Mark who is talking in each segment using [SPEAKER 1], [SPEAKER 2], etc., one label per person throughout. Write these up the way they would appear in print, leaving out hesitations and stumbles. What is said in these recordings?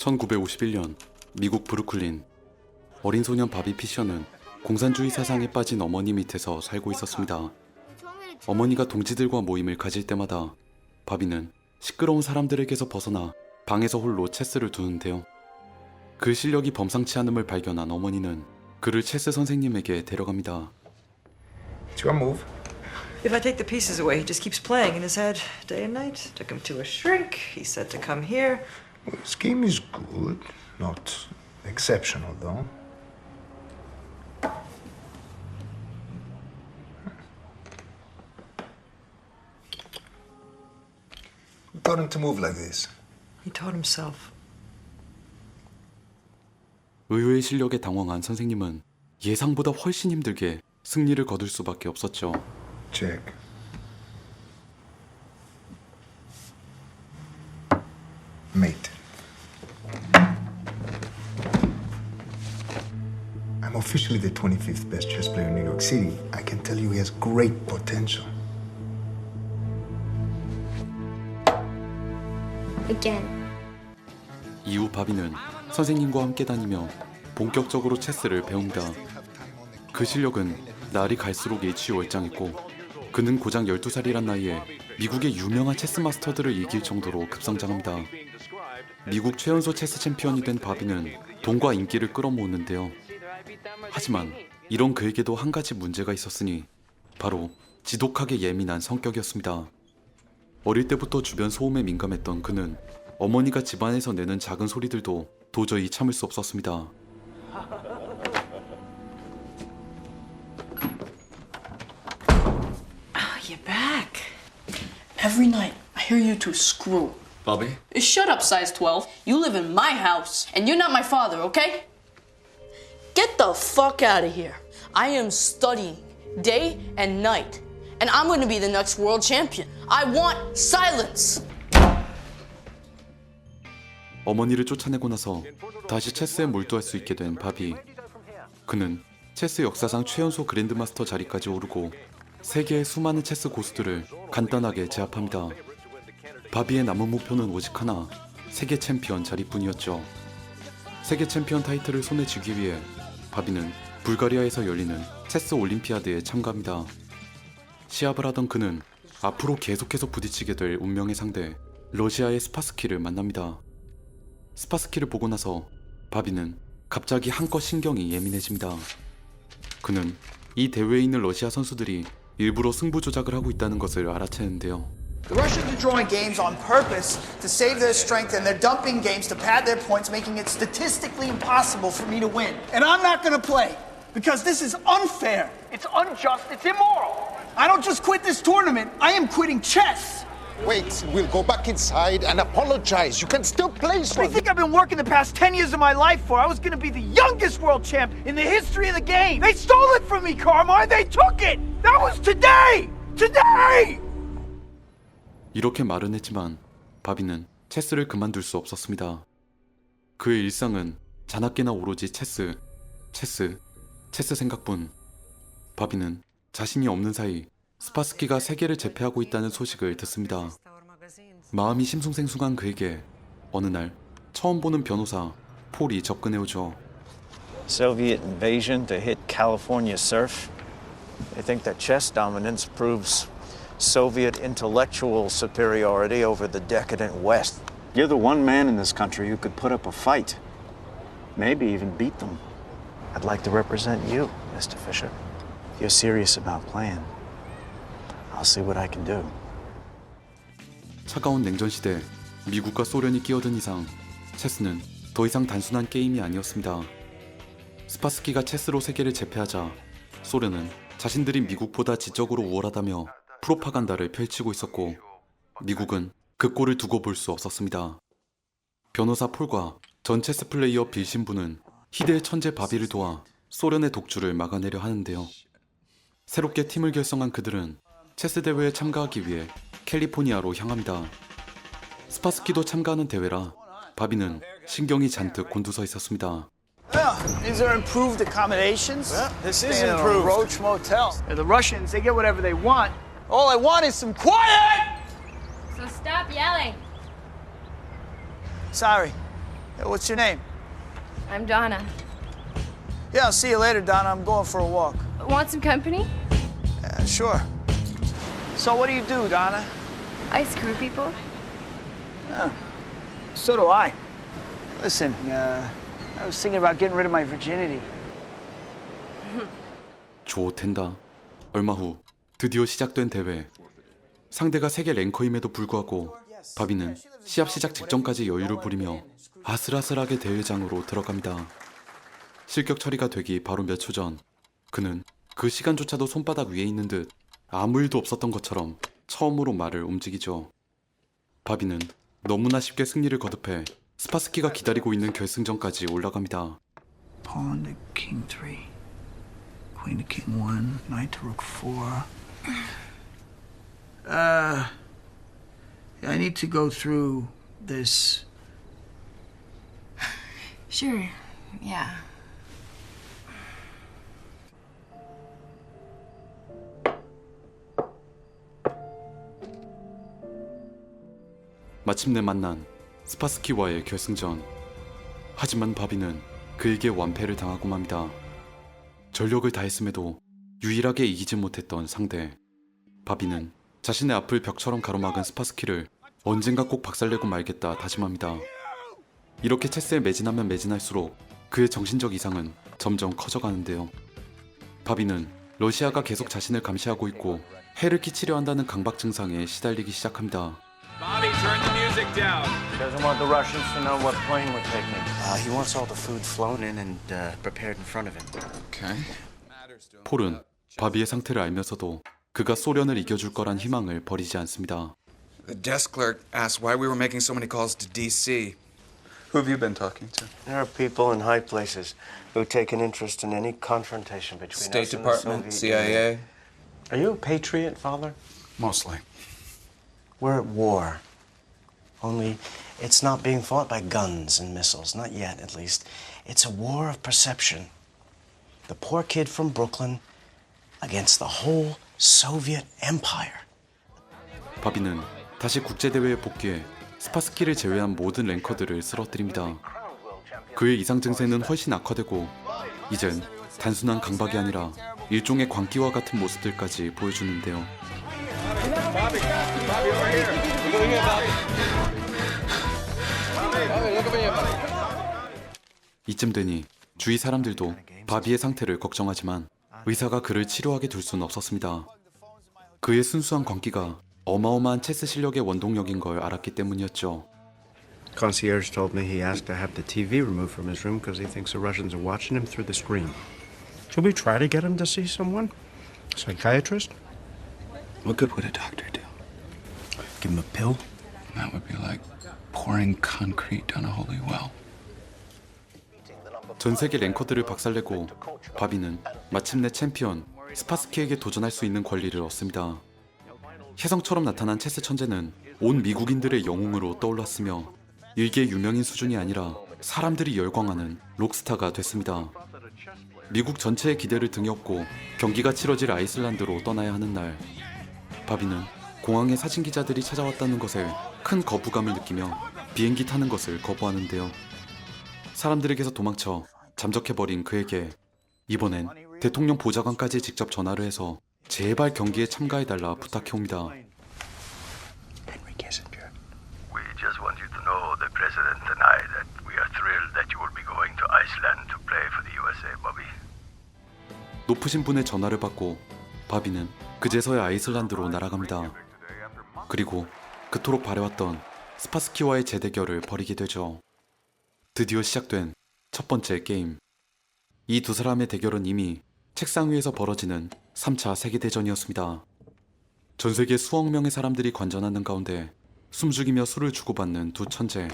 [SPEAKER 1] 1951년 미국 브루클린. 어린 소년 바비 피셔는 공산주의 사상에 빠진 어머니 밑에서 살고 있었습니다. 어머니가 동지들과 모임을 가질 때마다 바비는 시끄러운 사람들에게서 벗어나 방에서 홀로 체스를 두는데요. 그 실력이 범상치 않음을 발견한 어머니는 그를 체스 선생님에게 데려갑니다.
[SPEAKER 2] It's your move.
[SPEAKER 3] If I take the pieces away, he just keeps playing in his head day and night. Took him to a shrink. He said to come here.
[SPEAKER 2] This game is good, not exceptional though. Who taught him to move like this?
[SPEAKER 3] He taught himself.
[SPEAKER 1] 의외의 실력에 당황한 선생님은 예상보다 훨씬 힘들게 승리를 거둘 수밖에 없었죠.
[SPEAKER 2] Check. Mate. I'm officially the 25th best chess player in New York City. I can tell you he has great potential.
[SPEAKER 4] Again.
[SPEAKER 1] 이후 바비는 선생님과 함께 다니며 본격적으로 체스를 배웁니다. 그 실력은 날이 갈수록 일취월장했고 그는 고작 12살이란 나이에 미국의 유명한 체스 마스터들을 이길 정도로 급성장합니다. 미국 최연소 체스 챔피언이 된 바비는 돈과 인기를 끌어모으는데요. 하지만 이런 그에게도 한 가지 문제가 있었으니 바로 지독하게 예민한 성격이었습니다. 어릴 때부터 주변 소음에 민감했던 그는 어머니가 집안에서 내는 작은 소리들도 도저히 참을 수 없었습니다.
[SPEAKER 3] You're back.
[SPEAKER 5] Every night, I hear you two screw.
[SPEAKER 6] Bobby?
[SPEAKER 5] Shut up, size 12. You live in my house, and you're not my father, okay? Get the fuck out of here. I am studying day and night, and I'm gonna be the next world champion. I want silence.
[SPEAKER 1] 어머니를 쫓아내고 나서 다시 체스에 몰두할 수 있게 된 바비. 그는 체스 역사상 최연소 그랜드마스터 자리까지 오르고 세계의 수많은 체스 고수들을 간단하게 제압합니다. 바비의 남은 목표는 오직 하나, 세계 챔피언 자리뿐이었죠. 세계 챔피언 타이틀을 손에 쥐기 위해 바비는 불가리아에서 열리는 체스 올림피아드에 참가합니다. 시합을 하던 그는 앞으로 계속해서 부딪히게 될 운명의 상대 러시아의 스파스키를 만납니다. 스파스키를 보고 나서 바비는 갑자기 한껏 신경이 예민해집니다. 그는 이 대회에 있는 러시아 선수들이 일부러 승부 조작을 하고 있다는 것을 알아채는데요.
[SPEAKER 7] The Russians are drawing games on purpose to save their strength, and they're dumping games to pad their points, making it statistically impossible for me to win.
[SPEAKER 8] And I'm not gonna play, because this is unfair. It's unjust, it's immoral. I don't just quit this tournament, I am quitting chess.
[SPEAKER 9] Wait, we'll go back inside and apologize. You can still play,
[SPEAKER 8] I
[SPEAKER 9] son.
[SPEAKER 8] think I've been working the past 10 years of my life for. I was gonna be the youngest world champ in the history of the game. They stole it from me, Carmine. They took it. That was today. Today.
[SPEAKER 1] 이렇게 말은 했지만 바비는 체스를 그만둘 수 없었습니다. 그의 일상은 자나깨나 오로지 체스 생각뿐. 바비는 자신이 없는 사이 스파스키가 세계를 제패하고 있다는 소식을 듣습니다. 마음이 심숭생숭한 그에게 어느 날 처음 보는 변호사 폴이 접근해오죠.
[SPEAKER 10] Soviet invasion to hit California surf. They think that chess dominance proves Soviet intellectual superiority over the decadent West. You're the one man in this country who could put up a fight. Maybe even beat them. I'd like to represent you, Mr. Fisher. If you're serious about playing, I'll see what I can do.
[SPEAKER 1] 차가운 냉전 시대 미국과 소련이 끼어든 이상 체스는 더 이상 단순한 게임이 아니었습니다. 스파스키가 체스로 세계를 제패하자 소련은 자신들이 미국보다 지적으로 우월하다며 프로파간다를 펼치고 있었고 미국은 그 꼴을 두고 볼 수 없었습니다. 변호사 폴과 전 체스 플레이어 빌 신부는 희대의 천재 바비를 도와 소련의 독주를 막아내려 하는데요. 새롭게 팀을 결성한 그들은 체스 대회에 참가하기 위해 캘리포니아로 향합니다. 스파스키도 참가하는 대회라 바비는 신경이 잔뜩 곤두서 있었습니다.
[SPEAKER 8] These are improved accommodations.
[SPEAKER 7] This is
[SPEAKER 8] Staying at a
[SPEAKER 7] improved.
[SPEAKER 8] Roach Motel. The Russians, they get whatever they want. All I want is some quiet.
[SPEAKER 4] So stop yelling.
[SPEAKER 8] Sorry.
[SPEAKER 7] Hey, what's your name?
[SPEAKER 4] I'm Donna.
[SPEAKER 7] Yeah, I'll see you later, Donna. I'm going for a walk.
[SPEAKER 4] Want some company?
[SPEAKER 7] Yeah, sure. So what do you do, Donna?
[SPEAKER 4] I screw people.
[SPEAKER 7] So do I. Listen, I was thinking about getting rid of my virginity.
[SPEAKER 1] 좋텐다. 얼마 후 드디어 시작된 대회. 상대가 세계 랭커임에도 불구하고 바비는 시합 시작 직전까지 여유를 부리며 아슬아슬하게 대회장으로 들어갑니다. 실격 처리가 되기 바로 몇 초 전, 그는 그 시간조차도 손바닥 위에 있는 듯 아무 일도 없었던 것처럼 처음으로 말을 움직이죠. 바비는 너무나 쉽게 승리를 거듭해 스파스키가 기다리고 있는 결승전까지 올라갑니다.
[SPEAKER 7] Pawn to king 3. Queen to king 1. Knight to rook 4. I need to go through this.
[SPEAKER 4] Sure, yeah.
[SPEAKER 1] 마침내 만난 스파스키와의 결승전. 하지만 바비는 그에게 완패를 당하고 맙니다. 전력을 다했음에도 유일하게 이기지 못했던 상대. 바비는 자신의 앞을 벽처럼 가로막은 스파스키를 언젠가 꼭 박살내고 말겠다 다짐합니다. 이렇게 체스에 매진하면 매진할수록 그의 정신적 이상은 점점 커져가는데요. 바비는 러시아가 계속 자신을 감시하고 있고 해를 끼치려 한다는 강박 증상에 시달리기 시작합니다.
[SPEAKER 6] Bobby, turn the music down.
[SPEAKER 10] Doesn't want the Russians to know what plane we're taking.
[SPEAKER 11] He wants all the food flown in and prepared in front of him.
[SPEAKER 6] Okay.
[SPEAKER 1] 폴은 바비의 상태를 알면서도 그가 소련을 이겨줄 거란 희망을 버리지 않습니다.
[SPEAKER 6] The desk clerk asked why we were making so many calls to D.C.
[SPEAKER 12] Who have you been talking to?
[SPEAKER 11] There are people in high places who take an interest in any confrontation between
[SPEAKER 6] State
[SPEAKER 11] us and
[SPEAKER 6] Department,
[SPEAKER 11] the Soviet
[SPEAKER 6] CIA.
[SPEAKER 11] Union. Are you a patriot, Father?
[SPEAKER 6] Mostly.
[SPEAKER 11] We're at war. Only it's not being fought by guns and missiles, not yet at least. It's a war of perception. The poor kid from Brooklyn against the whole Soviet Empire.
[SPEAKER 1] 바비는 다시 국제대회에 복귀해 스파스키를 제외한 모든 랭커들을 쓰러뜨립니다. 그의 이상 증세는 훨씬 악화되고 이젠 단순한 강박이 아니라 일종의 광기와 같은 모습들까지 보여주는데요.
[SPEAKER 6] Bobby, over here. Look at Bobby. Bobby, look at me.
[SPEAKER 1] 이쯤 되니 주위 사람들도 바비의 상태를 걱정하지만 의사가 그를 치료하게 둘 수는 없었습니다. 그의 순수한 광기가 어마어마한 체스 실력의 원동력인 걸 알았기 때문이었죠.
[SPEAKER 13] Concierge told me he asked to have the TV removed from his room because he thinks the Russians are watching him through the screen. Should we try to get him to see someone? A psychiatrist?
[SPEAKER 12] What good would a doctor do?
[SPEAKER 13] Give him a pill?
[SPEAKER 12] That would be like pouring concrete down a holy well.
[SPEAKER 1] 전 세계 랭커들을 박살내고 바비는 마침내 챔피언 스파스키에게 도전할 수 있는 권리를 얻습니다. 혜성처럼 나타난 체스 천재는 온 미국인들의 영웅으로 떠올랐으며 일개 유명인 수준이 아니라 사람들이 열광하는 록스타가 됐습니다. 미국 전체의 기대를 등에 업고 경기가 치러질 아이슬란드로 떠나야 하는 날, 바비는 공항에 사진 기자들이 찾아왔다는 것에 큰 거부감을 느끼며 비행기 타는 것을 거부하는데요. 사람들에게서 도망쳐 잠적해버린 그에게 이번엔 대통령 보좌관까지 직접 전화를 해서 제발 경기에 참가해달라 부탁해옵니다.
[SPEAKER 13] Henry Kissinger.
[SPEAKER 14] We just want you to know, the President and I, that we are thrilled that you will be going to Iceland to play for the USA, Bobby.
[SPEAKER 1] 높으신 분의 전화를 받고 바비는 그제서야 아이슬란드로 날아갑니다. 그리고 그토록 바래왔던 스파스키와의 재대결을 벌이게 되죠. 드디어 시작된 첫 번째 게임. 이 두 사람의 대결은 이미 책상 위에서 벌어지는 3차 세계대전이었습니다. 전 세계 수억 명의 사람들이 관전하는 가운데 숨죽이며 술을 주고받는 두 천재.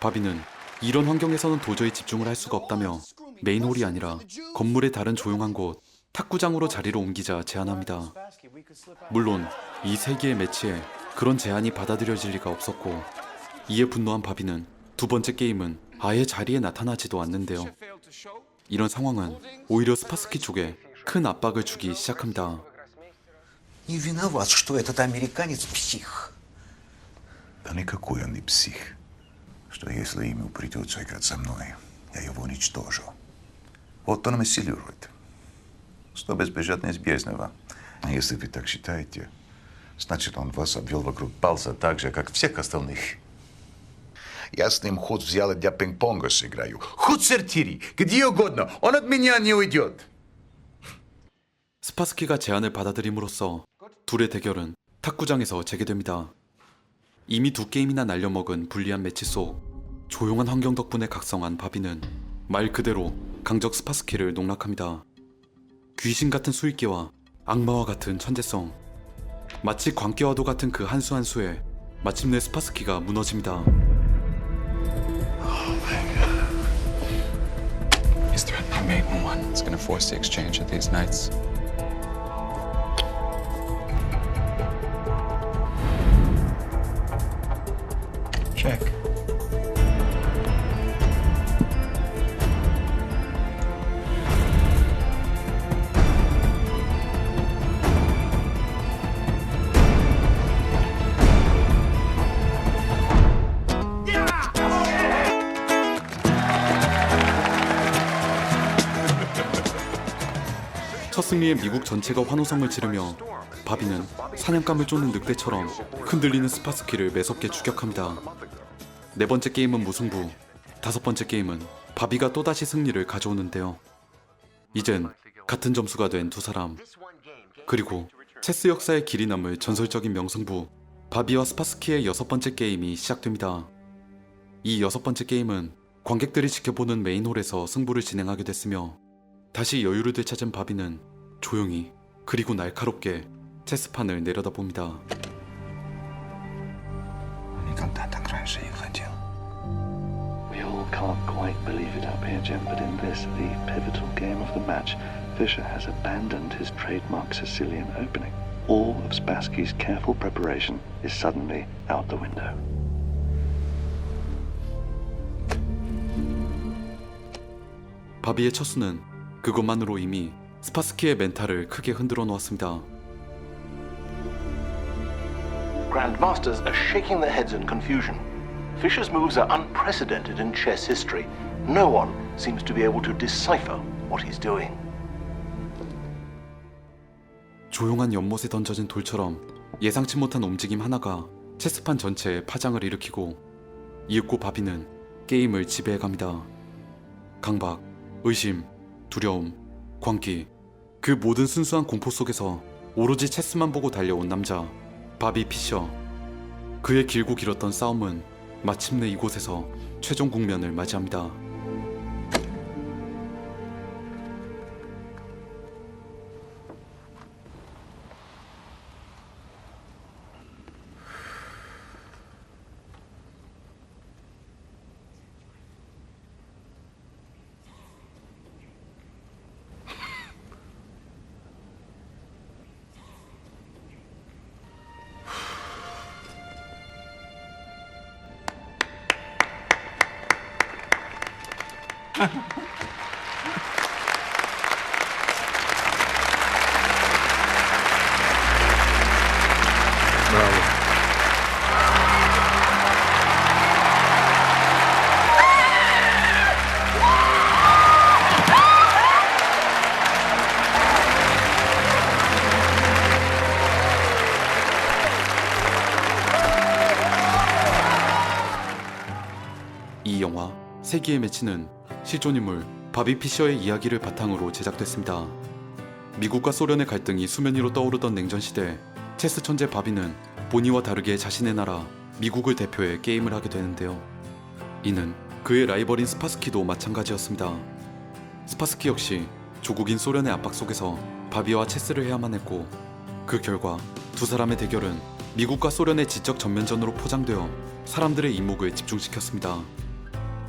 [SPEAKER 1] 바비는 이런 환경에서는 도저히 집중을 할 수가 없다며 메인홀이 아니라 건물의 다른 조용한 곳 탁구장으로 자리를 옮기자 제안합니다. 물론 이 세 개의 매치에 그런 제안이 받아들여질 리가 없었고, 이에 분노한 바비는 두 번째 게임은 아예 자리에 나타나지도 않는데요. 이런 상황은 오히려 스파스키 쪽에 큰 압박을 주기 시작합니다.
[SPEAKER 15] Не виноват, что этот американец псих.
[SPEAKER 16] Да никакой он не псих. Что если ему придется играть со мной, я его уничтожу. Вот он мессилирует. Чтобы избежать неизбежного. А если вы так считаете, значит, он вас обвел вокруг пальца так же, как всех остальных. Я с ним хоть взял и для пинг-понга сыграю. Хоть в сортире, где угодно. Он от меня не уйдет.
[SPEAKER 1] 스파스키가 제안을 받아들임으로써 둘의 대결은 탁구장에서 재개됩니다. 이미 두 게임이나 날려먹은 불리한 매치 속 조용한 환경 덕분에 각성한 바비는 말 그대로 강적 스파스키를 농락합니다. 귀신 같은 수익기와 악마와 같은 천재성, 마치 광기와도 같은 그 한 수 한 수에 마침내 스파스키가 무너집니다.
[SPEAKER 12] He's threatening Maiden One. It's gonna force the exchange of these knights.
[SPEAKER 16] Check.
[SPEAKER 1] 첫 승리에 미국 전체가 환호성을 지르며 바비는 사냥감을 쫓는 늑대처럼 흔들리는 스파스키를 매섭게 추격합니다. 네 번째 게임은 무승부, 다섯 번째 게임은 바비가 또다시 승리를 가져오는데요. 이젠 같은 점수가 된 두 사람, 그리고 체스 역사의 길이 남을 전설적인 명승부 바비와 스파스키의 여섯 번째 게임이 시작됩니다. 이 여섯 번째 게임은 관객들이 지켜보는 메인홀에서 승부를 진행하게 됐으며, 다시 여유를 되찾은 바비는 조용히 그리고 날카롭게 체스판을 내려다봅니다.
[SPEAKER 16] Никогда так раньше не хотел.
[SPEAKER 17] We all can't quite believe it up here, Jim, but in this, the pivotal game of the match, Fischer has abandoned his trademark Sicilian opening. All of Spassky's careful preparation is suddenly out the window.
[SPEAKER 1] 바비의 첫 수는 그것만으로 이미 스파스키의 멘탈을 크게 흔들어 놓았습니다.
[SPEAKER 18] Grandmasters are shaking their heads in confusion. Fischer's moves are unprecedented in chess history. No one seems to be able to decipher what he's doing.
[SPEAKER 1] 조용한 연못에 던져진 돌처럼 예상치 못한 움직임 하나가 체스판 전체에 파장을 일으키고, 이윽고 바비는 게임을 지배해갑니다. 강박, 의심, 두려움, 광기, 그 모든 순수한 공포 속에서 오로지 체스만 보고 달려온 남자 바비 피셔. 그의 길고 길었던 싸움은 마침내 이곳에서 최종 국면을 맞이합니다. 이 영화 세기의 매치는 실존인물 바비 피셔의 이야기를 바탕으로 제작됐습니다. 미국과 소련의 갈등이 수면 위로 떠오르던 냉전시대, 체스 천재 바비는 본이와 다르게 자신의 나라 미국을 대표해 게임을 하게 되는데요. 이는 그의 라이벌인 스파스키도 마찬가지였습니다. 스파스키 역시 조국인 소련의 압박 속에서 바비와 체스를 해야만 했고, 그 결과 두 사람의 대결은 미국과 소련의 지적 전면전으로 포장되어 사람들의 이목을 집중시켰습니다.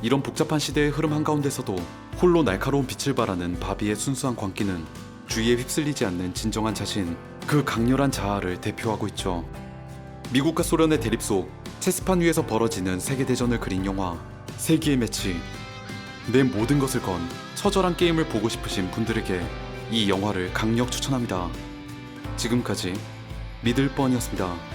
[SPEAKER 1] 이런 복잡한 시대의 흐름 한가운데서도 홀로 날카로운 빛을 발하는 바비의 순수한 광기는 주위에 휩쓸리지 않는 진정한 자신, 그 강렬한 자아를 대표하고 있죠. 미국과 소련의 대립 속 체스판 위에서 벌어지는 세계대전을 그린 영화 세기의 매치. 내 모든 것을 건 처절한 게임을 보고 싶으신 분들에게 이 영화를 강력 추천합니다. 지금까지 믿을 뻔이었습니다.